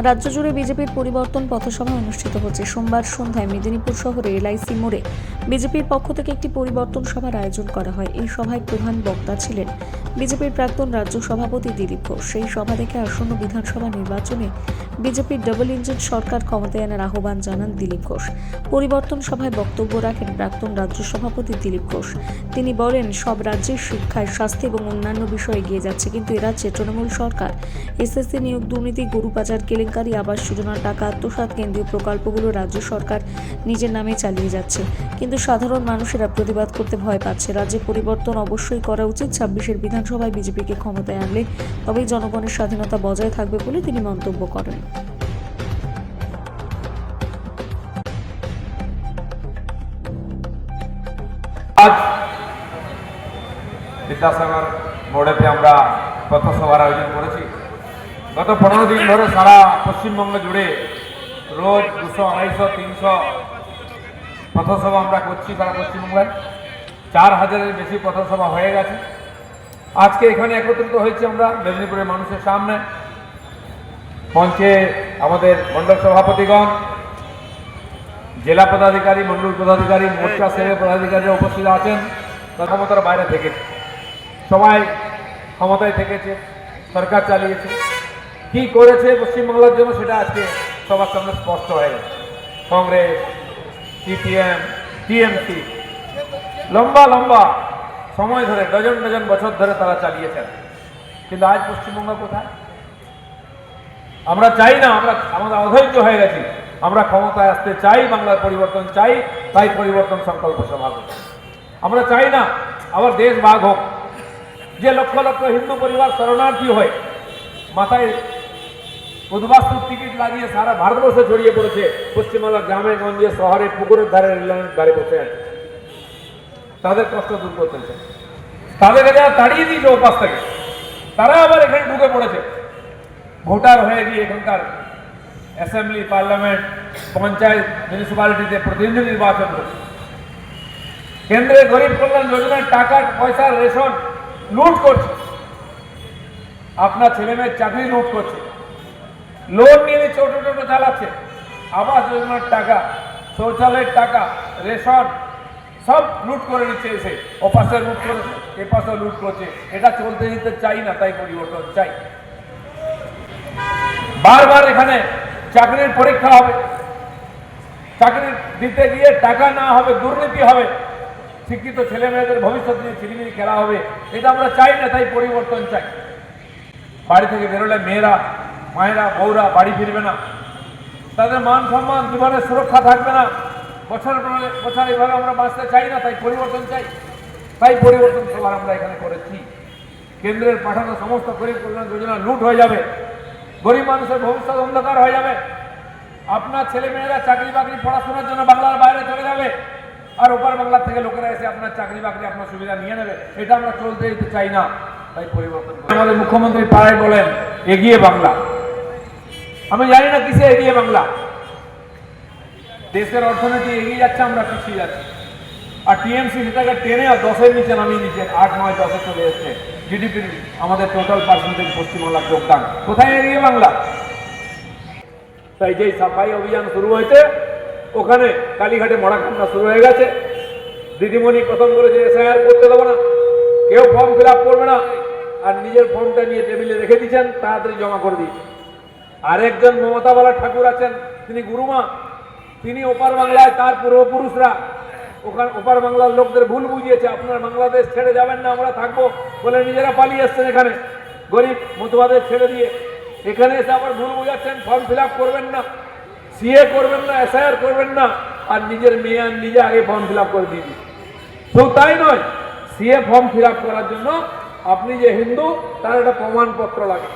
রাজ্য জুড়ে বিজেপির পরিবর্তন পথসভা অনুষ্ঠিত হচ্ছে। সোমবার সন্ধ্যায় মেদিনীপুর শহরে এলআইসি মোড়ে বিজেপির পক্ষ থেকে একটি পরিবর্তন সভার আয়োজন করা হয়। এই সভায় প্রধান বক্তা ছিলেন বিজেপির প্রাক্তন রাজ্য সভাপতি দিলীপ ঘোষ। সেই সভা থেকে আসন্ন বিধানসভা নির্বাচনে বিজেপির ডাবল ইঞ্জিন সরকার ক্ষমতায় আনার আহ্বান জানান দিলীপ ঘোষ। পরিবর্তন সভায় বক্তব্য রাখেন প্রাক্তন রাজ্য সভাপতি দিলীপ ঘোষ। তিনি বলেন, সব রাজ্যের শিক্ষায়, স্বাস্থ্য এবং অন্যান্য বিষয়ে এগিয়ে যাচ্ছে, কিন্তু এরাজ্যে তৃণমূল সরকার এসএসসি নিয়োগ দুর্নীতি, গরু পাচার কেলেঙ্কারি, আবাস যোজনার টাকা আত্মসাৎ, কেন্দ্রীয় প্রকল্পগুলো রাজ্য সরকার নিজের নামে চালিয়ে যাচ্ছে, কিন্তু সাধারণ মানুষেরা প্রতিবাদ করতে ভয় পাচ্ছে। রাজ্যে পরিবর্তন অবশ্যই করা উচিত। 26-এর বিধানসভায় বিজেপিকে ক্ষমতায় আনলে তবেই জনগণের স্বাধীনতা বজায় থাকবে বলে তিনি মন্তব্য করেন। আজ বিদ্যাসাগর মোড়েতে আমরা পথসভার আয়োজন করেছি। গত 15 দিন ধরে সারা পশ্চিমবঙ্গ জুড়ে রোজ 200, 250, 300 পথসভা আমরা করছি। সারা পশ্চিমবঙ্গের 4000-এর বেশি পথসভা হয়ে গেছে। আজকে এখানে একত্রিত হয়েছি আমরা মেদিনীপুরের মানুষের সামনে। মঞ্চে আমাদের মণ্ডল সভাপতিগণ, জেলা পদাধিকারী, মণ্ডল পদাধিকারী, মোর্চা সেবের পদাধিকারীরা উপস্থিত আছেন। ক্ষমতার বাইরে থেকেছে, সবাই ক্ষমতায় থেকেছে, সরকার চালিয়েছে, কি করেছে পশ্চিমবাংলার জন্য সেটা আজকে সবার সামনে স্পষ্ট হয়ে গেছে। কংগ্রেস, সিপিএম, টিএমসি লম্বা লম্বা সময় ধরে, ডজন ডজন বছর ধরে তারা চালিয়েছেন, কিন্তু আজ পশ্চিমবঙ্গ কোথায়? আমরা চাই না, আমরা অধৈর্য হয়ে গেছি। আমরা ক্ষমতায় আসতে চাই, বাংলার পরিবর্তন চাই, তাই পরিবর্তন সংকল্প সভা করছি। আমরা চাই না আবার দেশ ভাগ হোক, যে লক্ষ লক্ষ হিন্দু পরিবার শরণার্থী হয়ে মাথায় উদ্বাস্তুর টিকিট লাগিয়ে সারা ভারতবর্ষে ছড়িয়ে পড়েছে। পশ্চিমবাংলার গ্রামে গঞ্জে, শহরে, পুকুরের ধারে, রেললাইনের ধারে বসে আছে, তাদের কষ্ট দূর করতে চাই। তাদেরকে যারা তাড়িয়ে দিয়েছে ওপাশ থেকে, তারা আবার এখানে ঢুকে পড়েছে ভোটার হয়ে গিয়ে এখানকার অ্যাসেম্বলি, পার্লামেন্ট, পঞ্চায়েত, মিউনিসিপ্যালিটিতে প্রতিনিধি নির্বাচন করছে। কেন্দ্রের গরিব কল্যাণ যোজনার টাকা পয়সা, রেশন লুট করছে, আপনার ছেলে মেয়ের চাকরি লুট করছে, লোন নিয়ে ছোট ছোট চালাচ্ছে, আবাস যোজনার টাকা, শৌচালয়ের টাকা, রেশন সব লুট করে নিচ্ছে। এসে ওপাশে লুট করেছে, এপাশে লুট করছে। এটা চলতে দিতে চাই না, তাই পরিবর্তন চাই। বারবার এখানে চাকরির পরীক্ষা হবে, চাকরি দিতে গিয়ে টাকা না হবে, দুর্নীতি হবে, শিক্ষিত ছেলে মেয়েদের ভবিষ্যৎ নিয়ে ছিনিমিনি খেলা হবে। এটা আমরা চাই না, তাই পরিবর্তন চাই। বাড়ি থেকে বেরোলে মেয়েরা, মায়েরা, বউরা বাড়ি ফিরবে না, তাদের মান সম্মান, জীবনের সুরক্ষা থাকবে না। বছর বছর এইভাবে আমরা বাঁচতে চাই না, তাই পরিবর্তন চাই। তাই পরিবর্তন সভা আমরা এখানে করেছি। কেন্দ্রের পাঠানো সমস্ত গরিব কল্যাণ যোজনা লুট হয়ে যাবে, গরিব মানুষের ভবিষ্যৎ অন্ধকার হয়ে যাবে। আপনার ছেলে মেয়েরা চাকরি বাকরি, পড়াশোনার জন্য বাংলার বাইরে চলে যাবে, আর ওপার বাংলার থেকে লোকেরা এসে আপনার চাকরি বাকরি, আপনার সুবিধা নিয়ে নেবে। এটা আমরা চলতে দিতে চাই না, তাই পরিবর্তন। আমাদের মুখ্যমন্ত্রী পাড়ায় বলেন এগিয়ে বাংলা। আমি জানি না কিসে এগিয়ে বাংলা। দেশের অর্থনীতি এগিয়ে যাচ্ছে, আমরা পিছিয়ে যাচ্ছি। আর টিএমসি সেটাকে টেনে 10-এর নিচে নামিয়ে নিচ্ছে, 8, 9, 10-এ চলে এসছে জিডিপির আমাদের টোটাল পার্সেন্টেজ পশ্চিমবাংলার যোগদান। কোথায় এগিয়ে বাংলা? তাই যেই সাফাই অভিযান শুরু হয়েছে, ওখানে কালীঘাটে মরাকান্না শুরু হয়ে গেছে। দিদিমণি প্রথম বলেছে এসআইআর করতে দেবো না, কেউ ফর্ম ফিল আপ করবে না, আর নিজের ফর্মটা নিয়ে টেবিলে রেখে দিচ্ছেন, তাড়াতাড়ি জমা করে দিয়েছে। আরেকজন মমতাবালা ঠাকুর আছেন, তিনি গুরুমা, তিনি ওপার বাংলায়, তার পূর্বপুরুষরা ওখানে ওপার বাংলার লোকদের ভুল বুঝিয়েছে, আপনার বাংলাদেশ ছেড়ে যাবেন না, আমরা থাকবো বলে নিজেরা পালিয়ে এসছেন এখানে, গরিব মতুয়াদের ছেড়ে দিয়ে। এখানে এসে আবার ভুল বুঝাচ্ছেন, ফর্ম ফিল আপ করবেন না, সিএ করবেন না, এসআইআর করবেন না, আর নিজের মেয়ে আর নিজে আগে ফর্ম ফিল আপ করে দিয়ে দিন। শুধু তাই নয়, সিএ ফর্ম ফিল আপ করার জন্য আপনি যে হিন্দু তার একটা প্রমাণপত্র লাগে।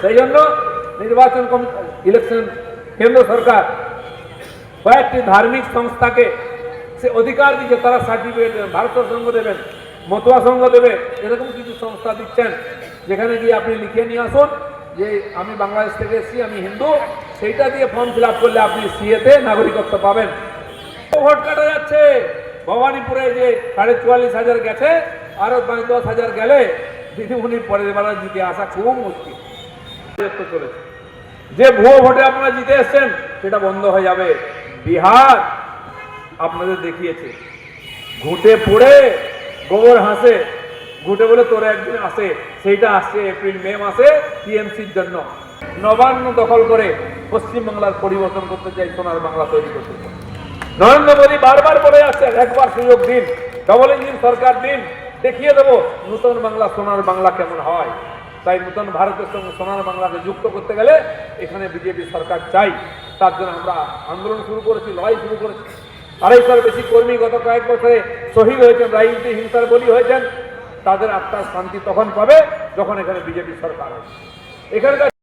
সেই জন্য নির্বাচন ইলেকশন কেন্দ্র সরকার কয়েকটি ধার্মিক সংস্থাকে সে অধিকার দিচ্ছে, তারা সার্টিফিকেট দেবেন, ভারত সংঘ দেবেন, মতুয়া সংঘ দেবে, এরকম কিছু সংস্থা দিচ্ছেন, যেখানে গিয়ে আপনি লিখে নিয়ে আসুন যে আমি বাংলাদেশ থেকে এসেছি, আমি হিন্দু। সেইটা দিয়ে ফর্ম ফিল আপ করলে আপনি সিএতে নাগরিকত্ব পাবেন। ভোট কাটা যাচ্ছে ভবানীপুরে, যে 44,500 গেছে, আরো 5-10,000 গেলে দিদিমণির পরের বেলা জিতে আসা খুব মুশকিল চলেছে। যে ভুয়ো ভোটে আপনারা জিতে এসছেন সেটা বন্ধ হয়ে যাবে। বিহার আপনাদের দেখিয়েছে, ঘুটে পড়ে গোবর হাসে, ঘুটে বলে তোরা একদিন আসে, সেইটা আসছে এপ্রিল মে মাসে টিএমসির জন্য। নবান্ন দখল করে পশ্চিমবাংলার পরিবর্তন করতে চাই, সোনার বাংলা তৈরি করতে চাই। নরেন্দ্র মোদী বারবার বলে আসছেন একবার সুযোগ দিন, ডবল ইঞ্জিন সরকার দিন, দেখিয়ে দেবো নূতন বাংলা সোনার বাংলা কেমন হয়। তাই নূতন ভারতের সঙ্গে সোনার বাংলাকে যুক্ত করতে গেলে এখানে বিজেপি সরকার চাই। তার জন্য আমরা আন্দোলন শুরু করেছি, লড়াই শুরু করেছি। 250 বেশি কর্মী গত কয়েক বছরে শহীদ হয়েছেন, রাজনীতি হিংসার বলি হয়েছেন। তাদের আত্মার শান্তি তখন পাবে যখন এখানে বিজেপি সরকার হয়। এখানকার